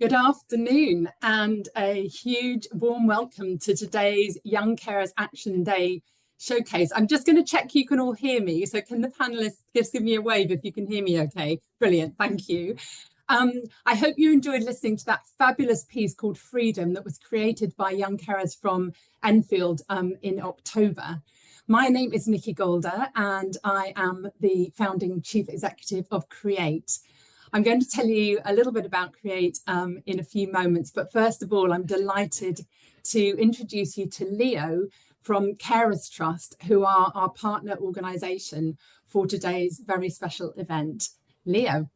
Good afternoon and a huge warm welcome to today's Young Carers Action Day showcase. I'm just going to check you can all hear me. So can the panelists just give me a wave if you can hear me okay? Brilliant, thank you. I hope you enjoyed listening to that fabulous piece called Freedom that was created by young carers from Enfield in October. My name is Nikki Golder and I am the founding chief executive of Create. I'm going to tell you a little bit about Create in a few moments, but first of all, I'm delighted to introduce you to Leo from Carers Trust, who are our partner organisation for today's very special event. Leo.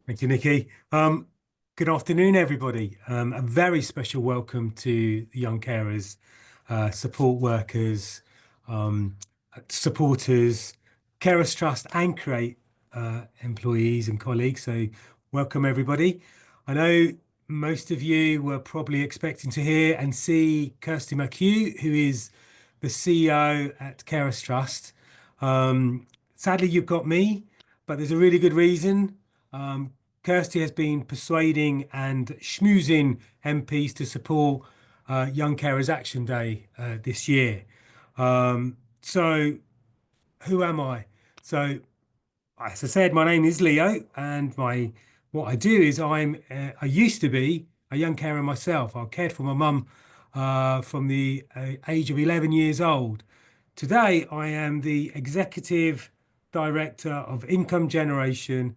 Thank you, Nikki. Good afternoon, everybody. A very special welcome to the young carers, support workers, supporters, Carers Trust and Create employees and colleagues. So welcome, everybody. I know most of you were probably expecting to hear and see Kirsty McHugh, who is the CEO at Carers Trust. Sadly, you've got me, but there's a really good reason. Kirsty has been persuading and schmoozing MPs to support Young Carers Action Day this year. So who am I? So as I said, my name is Leo, and what I do is I used to be a young carer myself. I cared for my mum from the age of 11 years old. Today, I am the executive director of income generation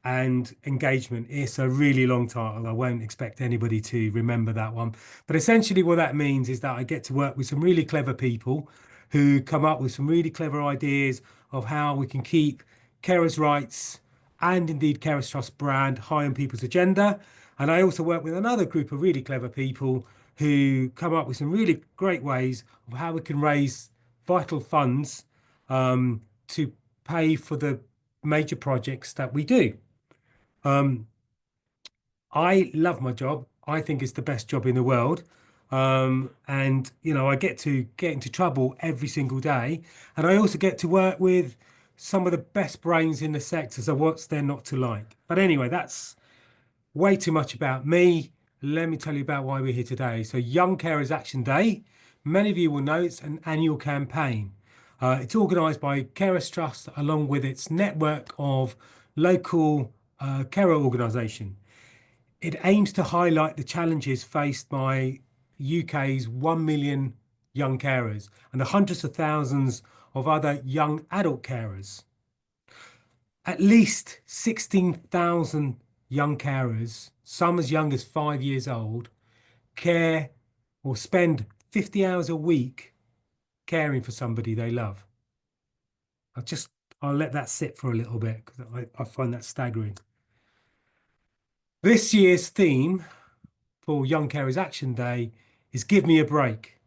and engagement. It's a really long title. I won't expect anybody to remember that one. But essentially what that means is that I get to work with some really clever people who come up with some really clever ideas of how we can keep carers' rights and indeed Carers Trust brand high on people's agenda. And I also work with another group of really clever people who come up with some really great ways of how we can raise vital funds to pay for the major projects that we do. I love my job. I think it's the best job in the world. And, you know, I get to get into trouble every single day. And I also get to work with some of the best brains in the sector. So what's there not to like? But anyway, that's way too much about me. Let me tell you about why we're here today. So Young Carers Action Day, many of you will know it's an annual campaign. It's organised by Carers Trust along with its network of local carer organisation. It aims to highlight the challenges faced by UK's 1 million young carers and the hundreds of thousands of other young adult carers. At least 16,000 young carers, some as young as 5 years old, care or spend 50 hours a week caring for somebody they love. I'll let that sit for a little bit because I find that staggering. This year's theme for Young Carers Action Day is Give Me a Break.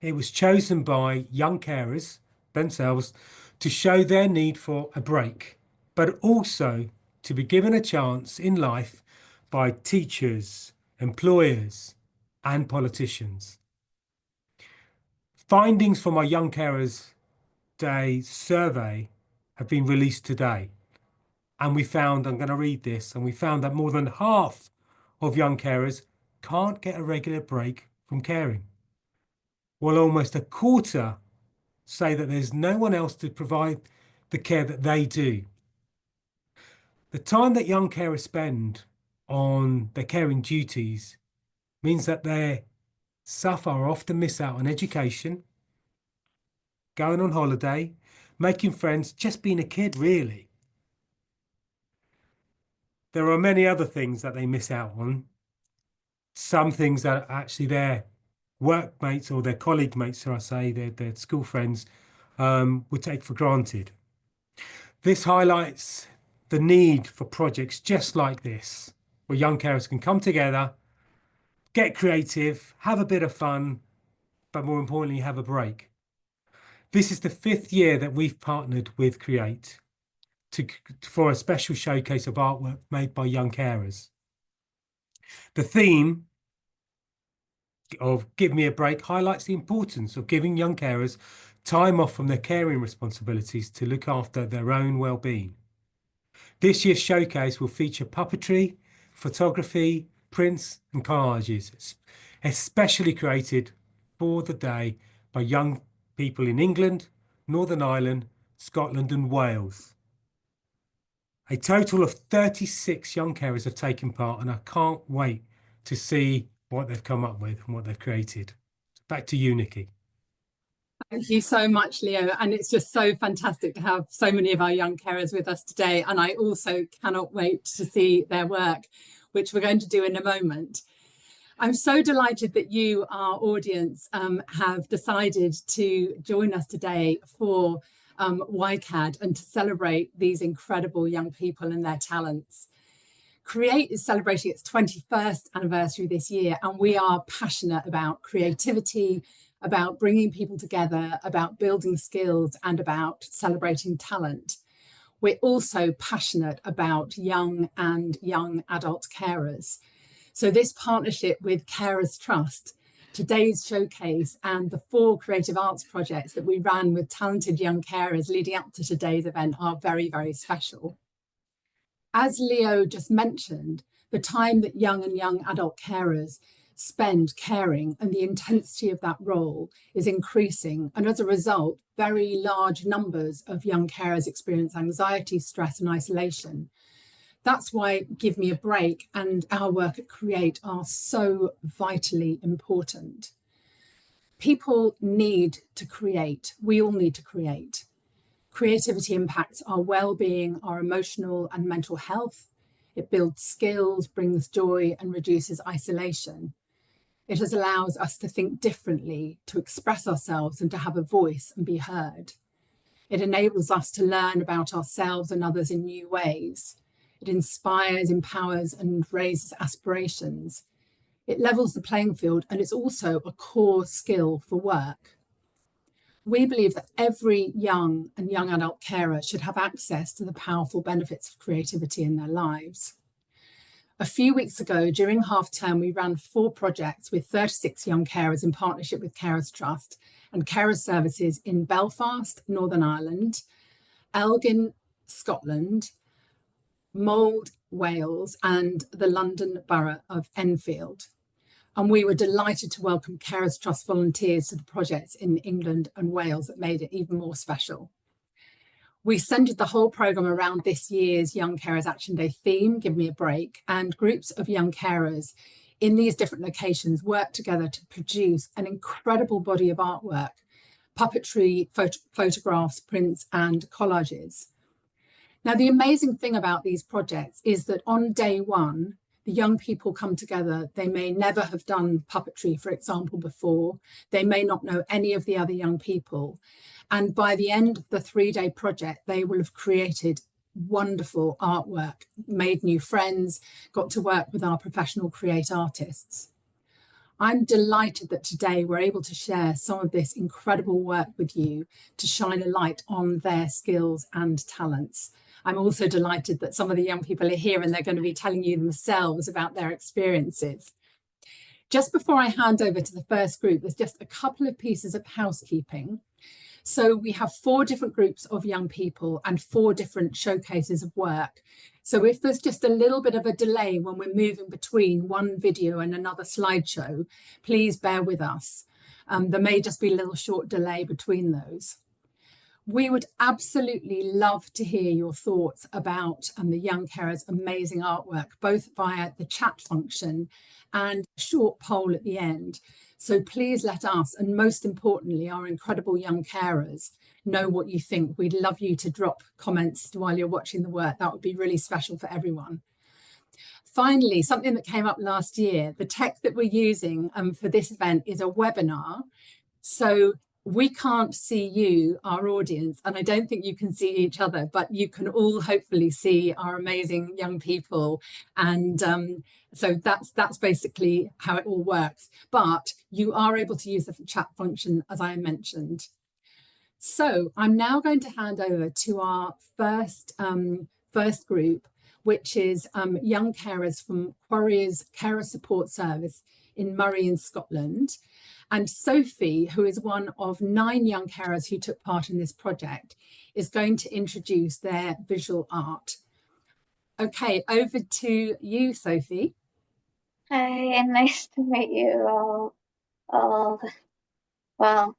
It was chosen by young carers themselves to show their need for a break, but also to be given a chance in life by teachers, employers, and politicians. Findings from our Young Carers Day survey have been released today. And we found, I'm going to read this, and we found that more than half of young carers can't get a regular break from caring. While almost a quarter say that there's no one else to provide the care that they do. The time that young carers spend on their caring duties means that they suffer or often miss out on education, going on holiday, making friends, just being a kid, really. There are many other things that they miss out on. Some things that actually their workmates or their colleague mates, so I say, their school friends, would take for granted. This highlights the need for projects just like this, where young carers can come together, get creative, have a bit of fun, but more importantly, have a break. This is the 5th year that we've partnered with Create for a special showcase of artwork made by young carers. The theme of Give Me a Break highlights the importance of giving young carers time off from their caring responsibilities to look after their own well-being. This year's showcase will feature puppetry, photography, prints and collages, especially created for the day by young people in England, Northern Ireland, Scotland and Wales. A total of 36 young carers have taken part, and I can't wait to see what they've come up with and what they've created. Back to you, Nikki. Thank you so much, Leo. And it's just so fantastic to have so many of our young carers with us today. And I also cannot wait to see their work, which we're going to do in a moment. I'm so delighted that you, our audience, have decided to join us today for YCAD and to celebrate these incredible young people and their talents. Create is celebrating its 21st anniversary this year, and we are passionate about creativity, about bringing people together, about building skills, and about celebrating talent. We're also passionate about young and young adult carers. So this partnership with Carers Trust, today's showcase, and the 4 creative arts projects that we ran with talented young carers leading up to today's event are very, very special. As Leo just mentioned, the time that young and young adult carers spend caring and the intensity of that role is increasing. And as a result, very large numbers of young carers experience anxiety, stress and isolation. That's why Give Me a Break and our work at Create are so vitally important. People need to create. We all need to create. Creativity impacts our well-being, our emotional and mental health. It builds skills, brings joy, and reduces isolation. It allows us to think differently, to express ourselves and to have a voice and be heard. It enables us to learn about ourselves and others in new ways. It inspires, empowers, and raises aspirations. It levels the playing field, and it's also a core skill for work. We believe that every young and young adult carer should have access to the powerful benefits of creativity in their lives. A few weeks ago, during half term, we ran 4 projects with 36 young carers in partnership with Carers Trust and Carers Services in Belfast, Northern Ireland, Elgin, Scotland, Mold, Wales, and the London Borough of Enfield. And we were delighted to welcome Carers Trust volunteers to the projects in England and Wales that made it even more special. We centred the whole programme around this year's Young Carers Action Day theme, Give Me a Break, and groups of young carers in these different locations worked together to produce an incredible body of artwork, puppetry, photographs, prints, and collages. Now, the amazing thing about these projects is that on day one, the young people come together. They may never have done puppetry, for example, before. They may not know any of the other young people. And by the end of the 3-day project, they will have created wonderful artwork, made new friends, got to work with our professional Create artists. I'm delighted that today we're able to share some of this incredible work with you to shine a light on their skills and talents. I'm also delighted that some of the young people are here and they're going to be telling you themselves about their experiences. Just before I hand over to the first group, there's just a couple of pieces of housekeeping. So we have 4 different groups of young people and 4 different showcases of work. So if there's just a little bit of a delay when we're moving between one video and another slideshow, please bear with us. There may just be a little short delay between those. We would absolutely love to hear your thoughts about the Young Carers' amazing artwork, both via the chat function and a short poll at the end. So please let us, and most importantly, our incredible young carers, know what you think. We'd love you to drop comments while you're watching the work. That would be really special for everyone. Finally, something that came up last year, the tech that we're using for this event is a webinar. So we can't see you, our audience, and I don't think you can see each other, but you can all hopefully see our amazing young people. And so that's basically how it all works. But you are able to use the chat function, as I mentioned. So I'm now going to hand over to our first group, which is young carers from Quarry's Carer Support Service in Moray in Scotland. And Sophie, who is one of 9 young carers who took part in this project, is going to introduce their visual art. Okay, over to you, Sophie. Hi, and nice to meet you all. Well,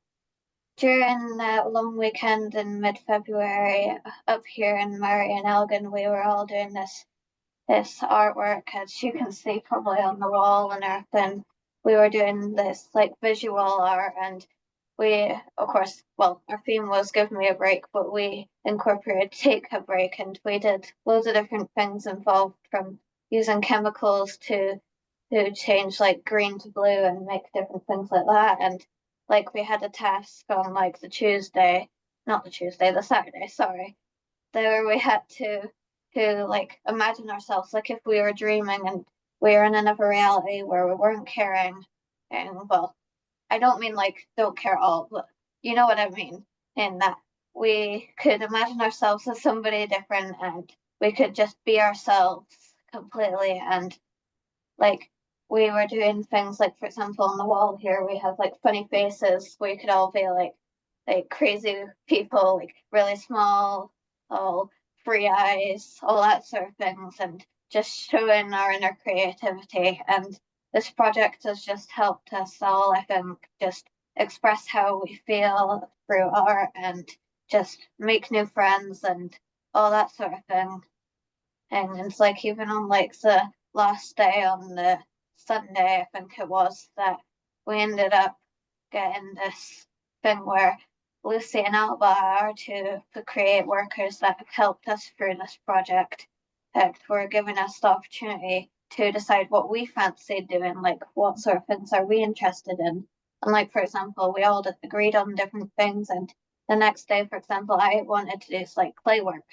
during that long weekend in mid-February up here in Murray and Elgin, we were all doing this artwork, as you can see probably on the wall and everything. We were doing this like visual art, and we, of course, well, our theme was give me a break, but we incorporated take a break, and we did loads of different things involved, from using chemicals to change like green to blue and make different things like that. And like we had a task on like the Saturday, sorry, there we had to like imagine ourselves like if we were dreaming and we were in another reality where we weren't caring. And well, I don't mean like don't care at all, but you know what I mean, in that we could imagine ourselves as somebody different, and we could just be ourselves completely. And like we were doing things like, for example, on the wall here we have like funny faces. We could all be like crazy people, like really small, all free eyes, all that sort of things, and just showing our inner creativity. And this project has just helped us all, I think, just express how we feel through art and just make new friends and all that sort of thing. And it's like even on like the last day, on the Sunday, I think it was, that we ended up getting this thing where Lucy and Alba are the create workers that have helped us through this project, that were giving us the opportunity to decide what we fancy doing, like what sort of things are we interested in. And like, for example, we all agreed on different things, and the next day, for example, I wanted to do like clay work,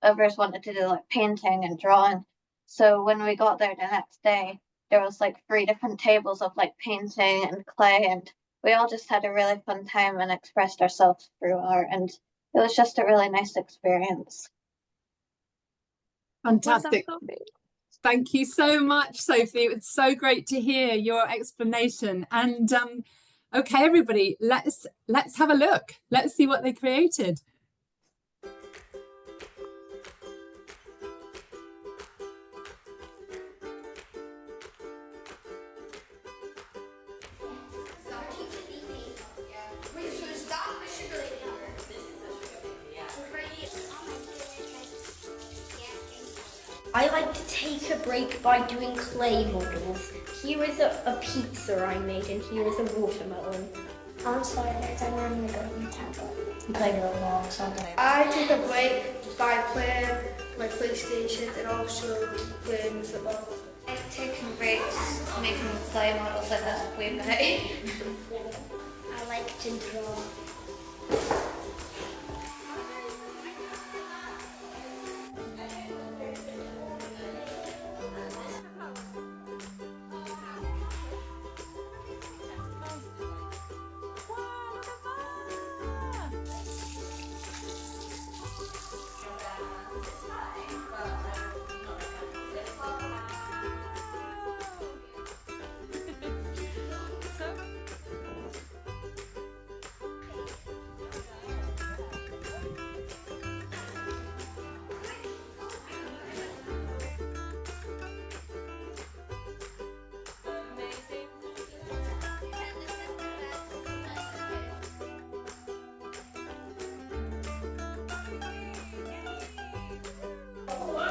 others wanted to do like painting and drawing. So when we got there the next day, there was like 3 different tables of like painting and clay, and we all just had a really fun time and expressed ourselves through art, and it was just a really nice experience. Fantastic. Thank you so much, Sophie. It's so great to hear your explanation. And okay, everybody, let's have a look. Let's see what they created. I like to take a break by doing clay models. Here is a pizza I made, and here is a watermelon. I'm sorry, next time I'm gonna go on the tablet and play a long song. I take a break by playing my PlayStation and also playing football. I've taken breaks making clay models like this we've made. I like to draw.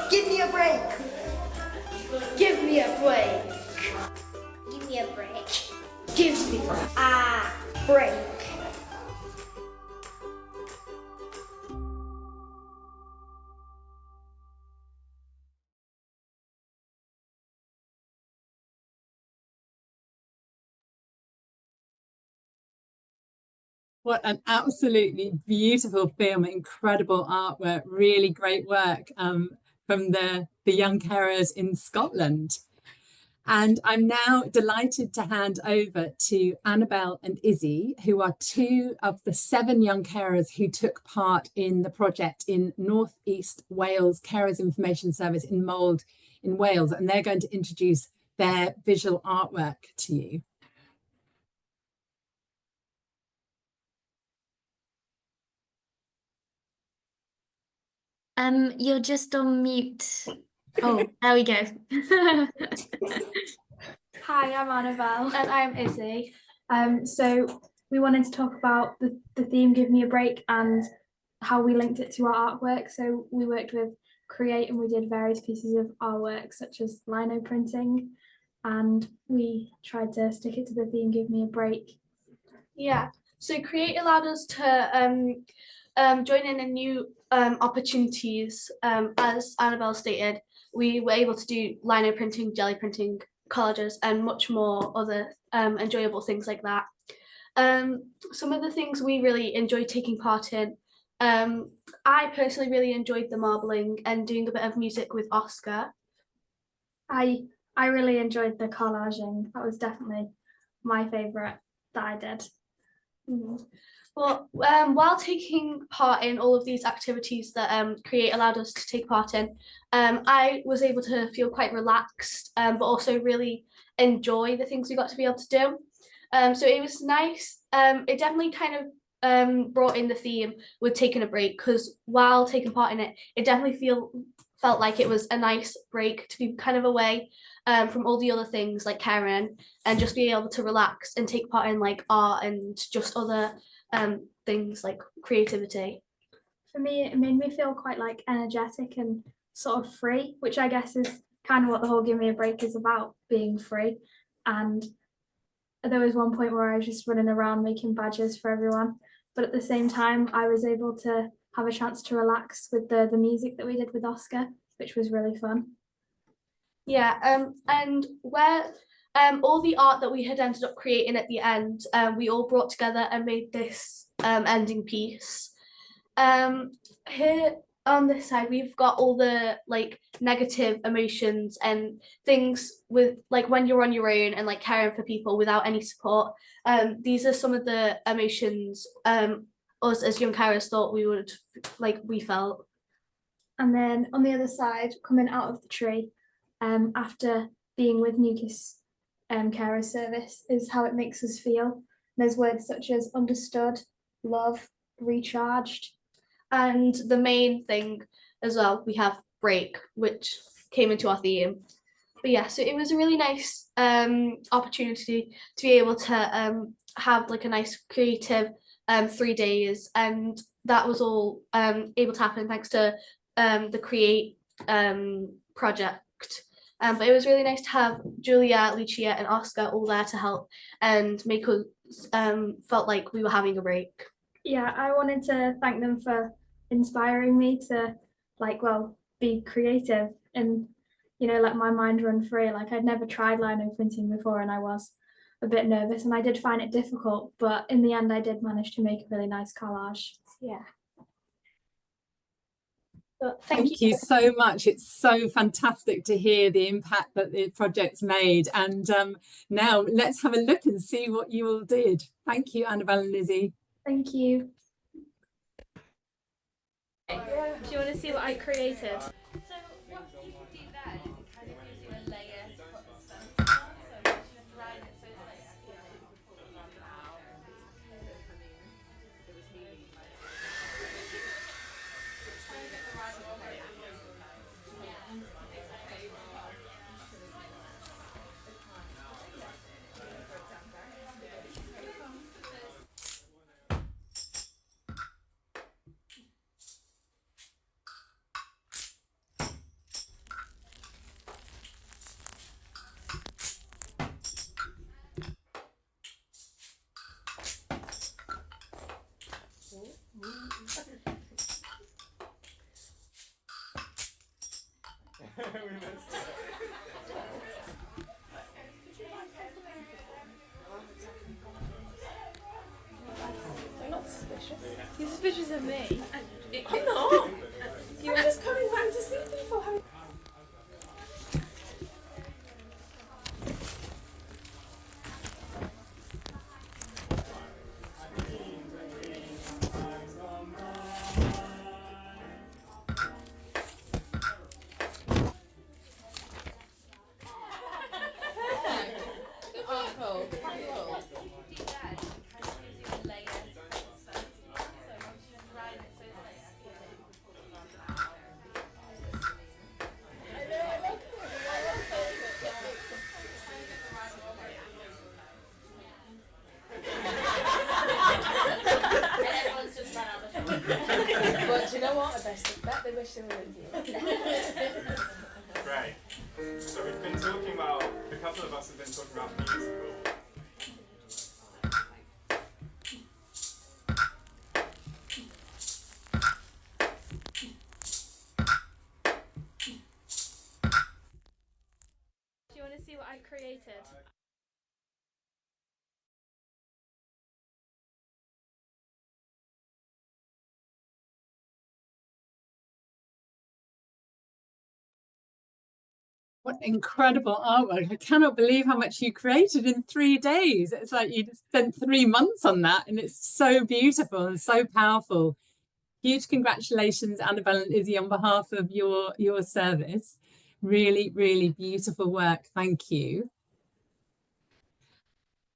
Give me a break! Give me a break! Give me a break. Give me a break! What an absolutely beautiful film, incredible artwork, really great work from the young carers in Scotland. And I'm now delighted to hand over to Annabelle and Izzy, who are 2 of the 7 young carers who took part in the project in North East Wales Carers Information Service in Mold in Wales. And they're going to introduce their visual artwork to you. You're just on mute. Oh, there we go. Hi, I'm Annabelle. And I'm Izzy. So we wanted to talk about the theme Give Me a Break and how we linked it to our artwork. So we worked with Create and we did various pieces of artwork such as lino printing, and we tried to stick it to the theme Give Me a Break. Yeah, so Create allowed us to join in new opportunities. As Annabelle stated, we were able to do lino printing, jelly printing, collages, and much more other enjoyable things like that. Some of the things we really enjoyed taking part in, I personally really enjoyed the marbling and doing a bit of music with Oscar. I really enjoyed the collaging. That was definitely my favourite that I did. Well, while taking part in all of these activities that Create allowed us to take part in, I was able to feel quite relaxed, but also really enjoy the things we got to be able to do. So it was nice. It definitely kind of brought in the theme with taking a break, because while taking part in it, it definitely felt like it was a nice break to be kind of away from all the other things like Karen, and just be able to relax and take part in like art and just other things like creativity. For me, it made me feel quite like energetic and sort of free, which I guess is kind of what the whole Give Me a Break is about, being free. And there was one point where I was just running around making badges for everyone, but at the same time I was able to have a chance to relax with the music that we did with Oscar, which was really fun. Yeah, and where all the art that we had ended up creating at the end, we all brought together and made this ending piece. Here on this side, we've got all the like negative emotions and things with like when you're on your own and like caring for people without any support. These are some of the emotions us as young carers thought we felt. And then on the other side, coming out of the tree, after being with Newcastle Carer Service, is how it makes us feel. There's words such as understood, love, recharged. And the main thing as well, we have break, which came into our theme. But yeah, so it was a really nice opportunity to be able to have like a nice creative 3 days, and that was all able to happen thanks to the Create project. But it was really nice to have Julia, Lucia, and Oscar all there to help and make us felt like we were having a break. Yeah, I wanted to thank them for inspiring me to be creative and let my mind run free. Like, I'd never tried lino printing before and I was a bit nervous and I did find it difficult, but in the end I did manage to make a really nice collage. Yeah. Thank you so much. It's so fantastic to hear the impact that the project's made. And now let's have a look and see what you all did. Thank you, Annabelle and Lizzie. Thank you. Do you want to see what I created? So what you can do there is it kind of gives you a layer to put the stems on, so you should line it so it's like I'm not suspicious. You're suspicious of me. I'm not. You were just coming round to see people. question with you. Great. So we've been talking about, a couple of us have been talking about musical. Do you want to see what I've created? What incredible artwork. I cannot believe how much you created in 3 days. It's like you spent 3 months on that, and it's so beautiful and so powerful. Huge congratulations, Annabelle and Izzy, on behalf of your service. Really, really beautiful work. Thank you.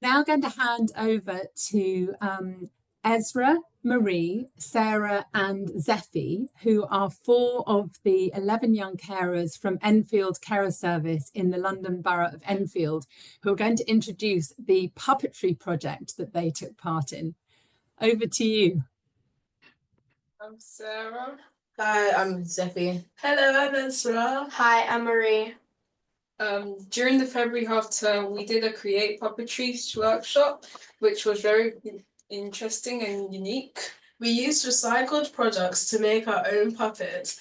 Now I'm going to hand over to Ezra, Marie, Sarah and Zeffie, who are 4 of the 11 young carers from Enfield Carer Service in the London Borough of Enfield, who are going to introduce the puppetry project that they took part in. Over to you. I'm Sarah. Hi, I'm Zeffie. Hello, I'm Ezra. Hi, I'm Marie. During the February half term, we did a create puppetry workshop, which was very interesting and unique. We used recycled products to make our own puppets,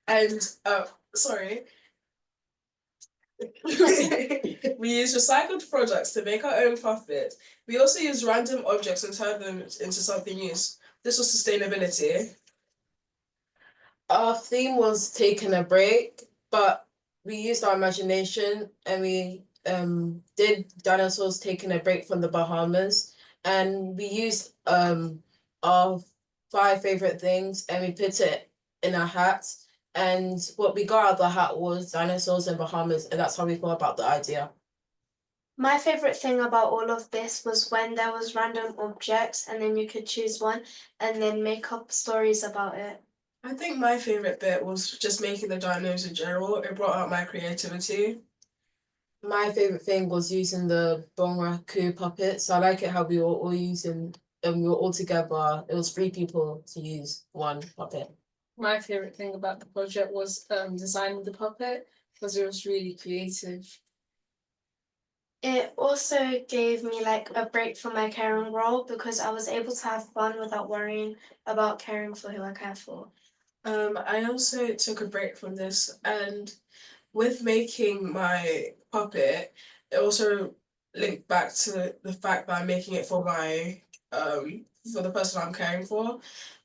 and we used recycled products to make our own puppet. We also used random objects and turned them into something used. This was sustainability. Our theme was taking a break, but we used our imagination and we did dinosaurs taking a break from the Bahamas, and we used our 5 favorite things and we put it in a hat, and what we got out of the hat was dinosaurs in Bahamas, and that's how we thought about the idea. My favourite thing about all of this was when there was random objects and then you could choose one and then make up stories about it. I think my favourite bit was just making the dinos in general. It brought out my creativity. My favorite thing was using the Bonraku puppets. I like it how we were all using, we were all together. It was 3 people to use 1 puppet. My favourite thing about the project was designing the puppet, because it was really creative. It also gave me like a break from my caring role because I was able to have fun without worrying about caring for who I care for. I also took a break from this, and with making my puppet, it also linked back to the fact that I'm making it for my for the person I'm caring for,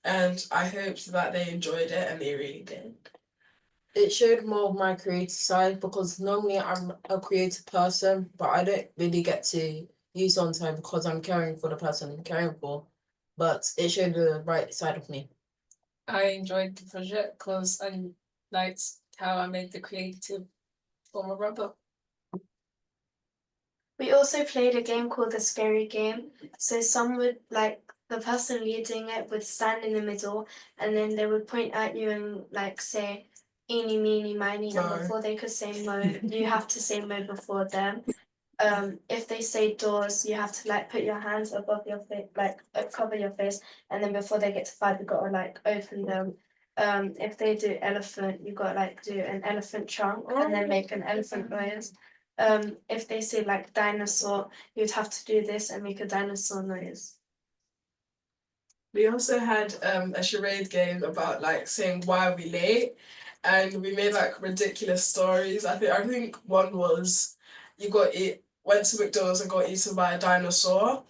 and I hoped that they enjoyed it, and they really did. It showed more of my creative side, because normally I'm a creative person, but I don't really get to use on time because I'm caring for the person I'm caring for. But it showed the right side of me. I enjoyed the project because I liked how I made the creative for my brother. We also played a game called the Scary Game. So some would, like, the person leading it would stand in the middle and then they would point at you and like say eeny, meeny, miny, and before they could say mo, you have to say mo before them. If they say doors, you have to like put your hands above your face, like cover your face, and then before they get to 5, you gotta like open them. If they do elephant, you gotta like do an elephant trunk and then make an elephant noise. If they say like dinosaur, you'd have to do this and make a dinosaur noise. We also had a charade game about like saying why are we late, and we made like ridiculous stories. I think one was went to McDonald's and got eaten by a dinosaur,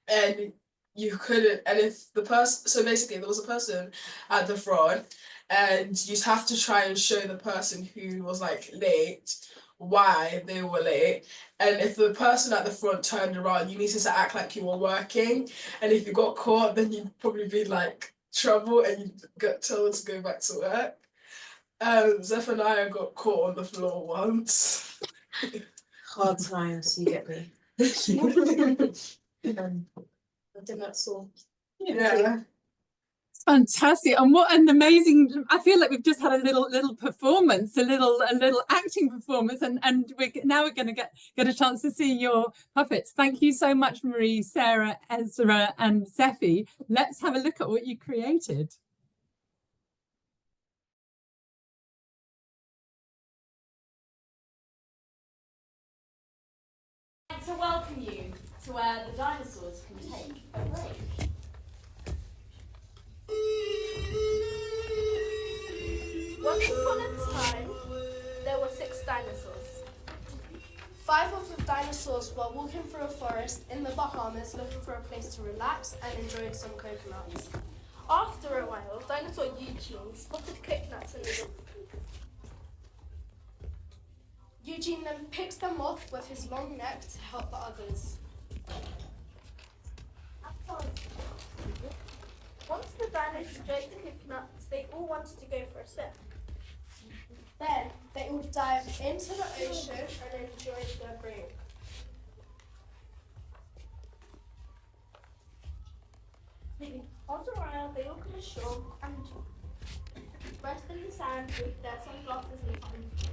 and you couldn't. And if the person, so basically there was a person at the front, and you'd have to try and show the person who was like late why they were late. And if the person at the front turned around, you needed to act like you were working. And if you got caught, then you'd probably be like trouble and you'd get told to go back to work. Zephaniah got caught on the floor once. Hard times, you get me. I think that's all. Yeah. Fantastic. And what an amazing, I feel like we've just had a little performance, a little acting performance, and we're going to get a chance to see your puppets. Thank you so much, Marie, Sarah, Ezra and Zeffie. Let's have a look at what you created. like to welcome you to where the dinosaurs can take a break. Once upon a time, there were 6 dinosaurs. 5 of the dinosaurs were walking through a forest in the Bahamas looking for a place to relax and enjoying some coconuts. After a while, dinosaur Eugene spotted coconuts in the field. Eugene then picks them off with his long neck to help the others. Once the dinosaurs enjoyed the coconuts, they all wanted to go for a swim. Then they all dived into the ocean and enjoyed their break. After a while, they all come ashore and rest in the sand with their sunglasses and phones.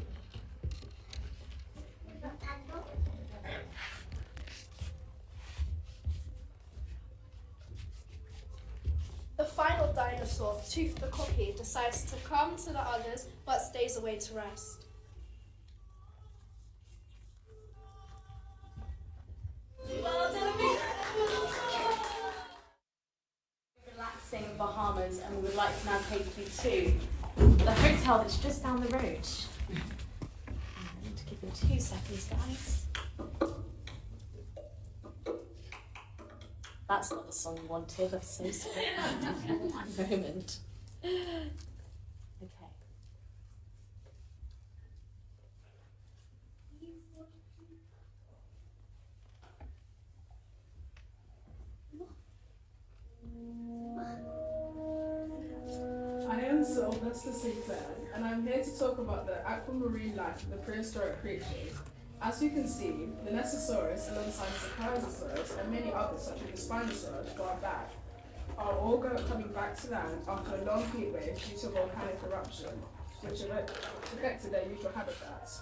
The final dinosaur, Tooth the Copy, decides to come to the others but stays away to rest. Relaxing Bahamas, and we would like to now take you to the hotel that's just down the road. And to give you 2 seconds, guys. That's not the song you wanted, I'm so sorry. One moment. Okay. I am Sylvester Sinclair, and I'm here to talk about the aquamarine life of the prehistoric creatures. As you can see, the Nessasaurus, alongside Sarcoidosaurus and many others such as the Spinosaurus far back, are all coming back to land after a long heat wave due to volcanic eruption, which affected their usual habitats.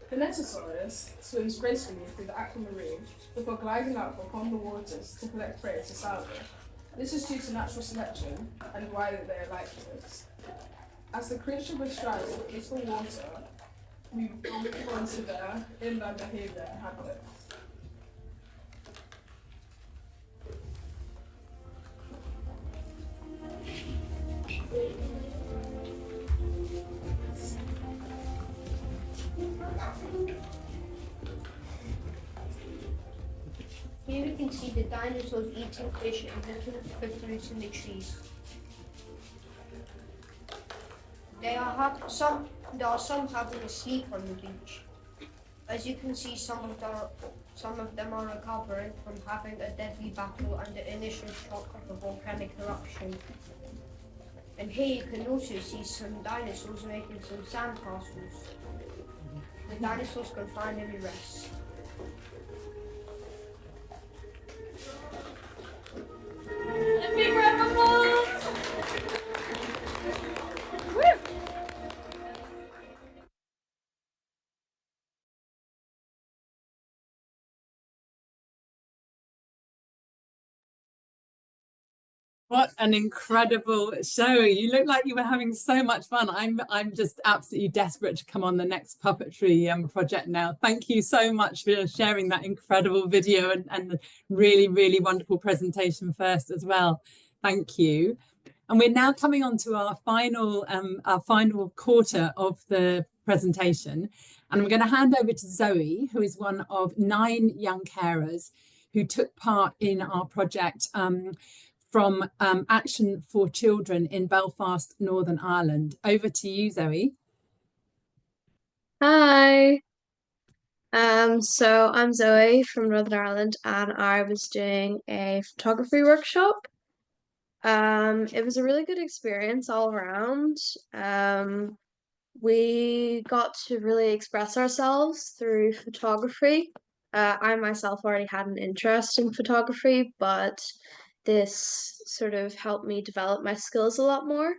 The Nessasaurus swims gracefully through the aquamarine before gliding up upon the waters to collect prey to salvage. This is due to natural selection and why they are like this. As the creature strives for peaceful water, we move on to their inland behavior and habits. Here we can see the dinosaurs eating fish and looking for fruits in the trees. There are some having a sleep on the beach. As you can see, some of them are recovering from having a deadly battle and the initial shock of a volcanic eruption. And here you can also see some dinosaurs making some sandcastles. The dinosaurs can finally rest. A big round of applause! Woo! What an incredible show. You look like you were having so much fun. I'm just absolutely desperate to come on the next puppetry project now. Thank you so much for sharing that incredible video and the really, really wonderful presentation first as well. Thank you. And we're now coming on to our final quarter of the presentation. And I'm going to hand over to Zoe, who is one of 9 young carers who took part in our project from Action for Children in Belfast, Northern Ireland. Over to you, Zoe. Hi. So I'm Zoe from Northern Ireland, and I was doing a photography workshop. It was a really good experience all around. We got to really express ourselves through photography. I myself already had an interest in photography, but this sort of helped me develop my skills a lot more.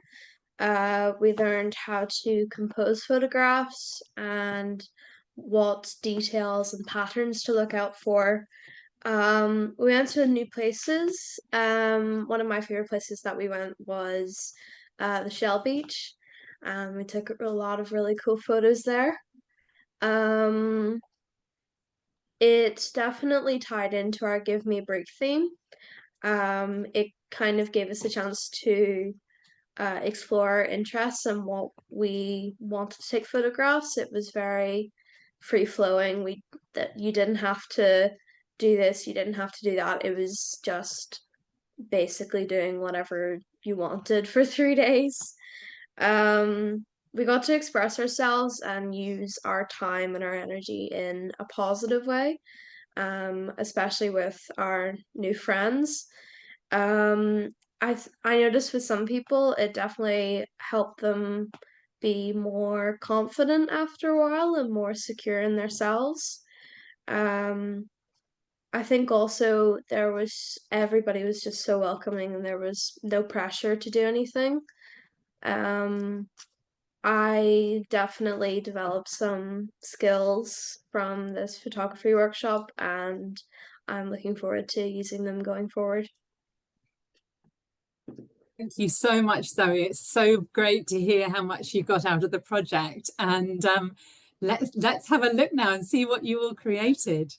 We learned how to compose photographs and what details and patterns to look out for. We went to new places. One of my favorite places that we went was the Shell Beach. We took a lot of really cool photos there. It definitely tied into our Give Me a Break theme. It kind of gave us a chance to explore our interests and what we wanted to take photographs. It was very free flowing. That you didn't have to do this, you didn't have to do that. It was just basically doing whatever you wanted for 3 days. We got to express ourselves and use our time and our energy in a positive way, especially with our new friends. I noticed with some people it definitely helped them be more confident after a while and more secure in themselves. I think also everybody was just so welcoming and there was no pressure to do anything. I definitely developed some skills from this photography workshop and I'm looking forward to using them going forward. Thank you so much, Zoe. It's so great to hear how much you got out of the project. And let's have a look now and see what you all created.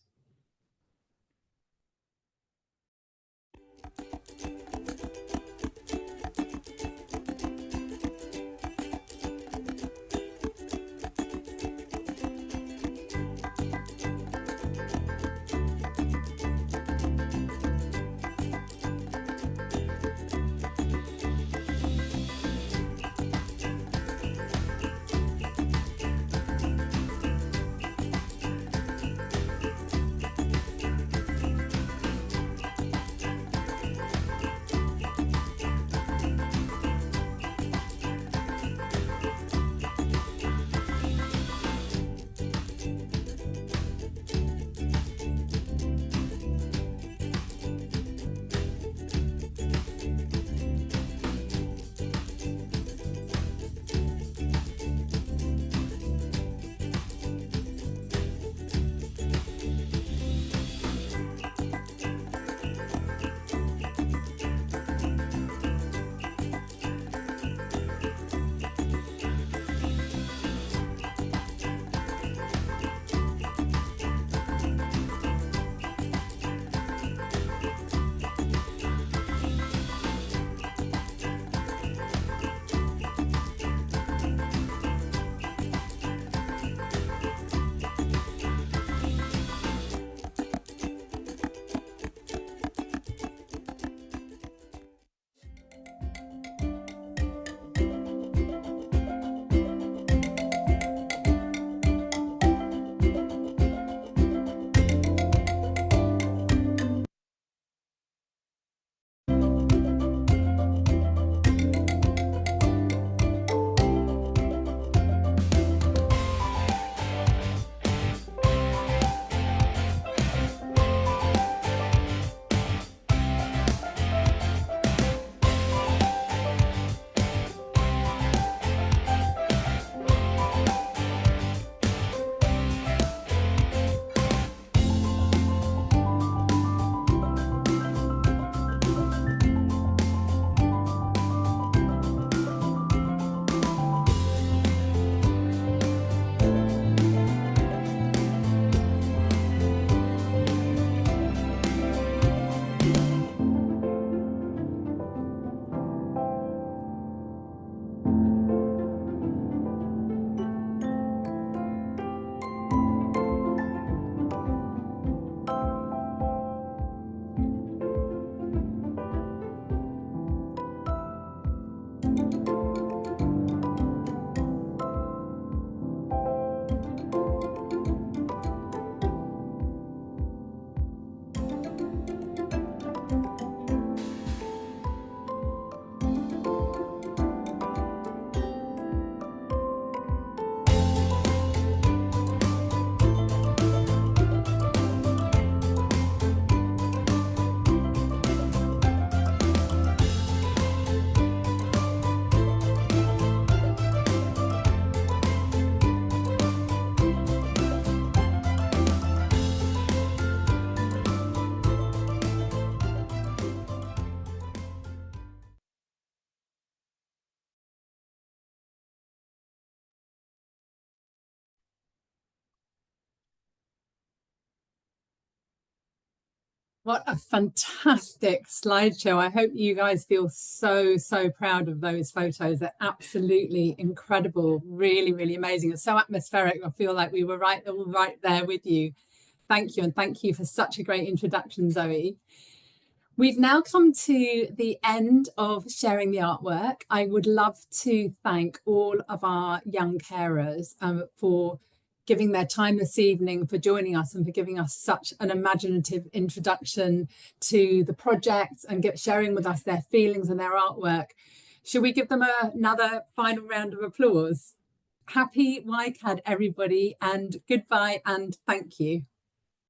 What a fantastic slideshow. I hope you guys feel so proud of those photos. They're absolutely incredible, really, really amazing. It's so atmospheric. I feel like we were all right there with you. Thank you, and thank you for such a great introduction, Zoe. We've now come to the end of sharing the artwork. I would love to thank all of our young carers for giving their time this evening, for joining us and for giving us such an imaginative introduction to the project and sharing with us their feelings and their artwork. Should we give them another final round of applause? Happy YCAD, everybody, and goodbye and thank you.